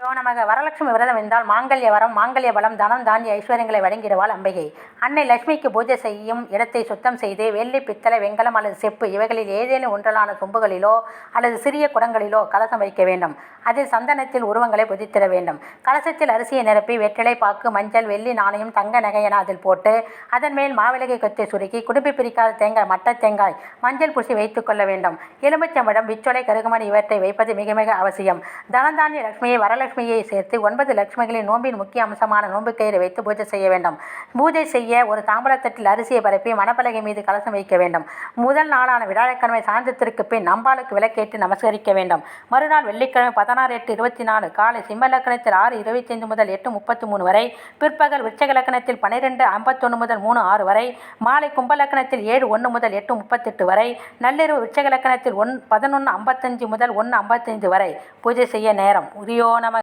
நமக வரலட்சுமி விரதம் என்றால் மாங்கல்ய வரம், மாங்கல்ய பலம், தனம், தானிய ஐஸ்வர்யங்களை வழங்கிடுவாள் அம்பிகை. அன்னை லட்சுமிக்கு பூஜை செய்யும் இடத்தை சுத்தம் செய்து வெள்ளி, பித்தளை, வெண்கலம் அல்லது செப்பு இவைகளில் ஏதேனும் ஒன்றலான சொம்புகளிலோ அல்லது சிறிய குடங்களிலோ கலசம் வைக்க வேண்டும். அதில் சந்தனத்தில் உருவங்களை புதித்திட வேண்டும். கலசத்தில் அரிசியை நிரப்பி வெற்றிலை பாக்கு, மஞ்சள், வெள்ளி நாணயம், தங்க நகை என அதில் போட்டு அதன் மேல் மாவிளகை கொத்தை சுருக்கி குடுப்பி பிரிக்காத தேங்காய், மட்ட தேங்காய், மஞ்சள் பூசி வைத்துக் கொள்ள வேண்டும். எலும்புச்சம்பழம், விச்சொலை, கருகுமணி இவற்றை வைப்பது மிக மிக அவசியம். தனதானிய லட்சுமியை வரலட்சுமியை சேர்த்து 9 லட்சுமிகளின் நோம்பின் முக்கிய அம்சமான நோன்பு கயிறை வைத்து பூஜை செய்ய வேண்டும். பூஜை செய்ய ஒரு தாம்பூலத்தட்டில் அரிசியை பரப்பி மணப்பலகை மீது கலசம் வைக்க வேண்டும். முதல் நாளான வியாழக்கிழமை சாயந்தரத்திற்கு பின் அம்பாளுக்கு விளக்கேற்றி நமஸ்கரிக்க வேண்டும். மறுநாள் வெள்ளிக்கிழமை 16/8/24 காலை சிம்ம லக்கணத்தில் 6:25 முதல் 8:33 வரை, பிற்பகல் விருச்சிக லக்கணத்தில் 12:51 முதல் 3:06 வரை, மாலை கும்ப லக்கணத்தில் 7:1 முதல் 8:38 வரை, நள்ளிரவு விருச்சிக லக்கணத்தில் 11:55 முதல் 1:55 வரை பூஜை செய்ய நேரம். உரியோ நம.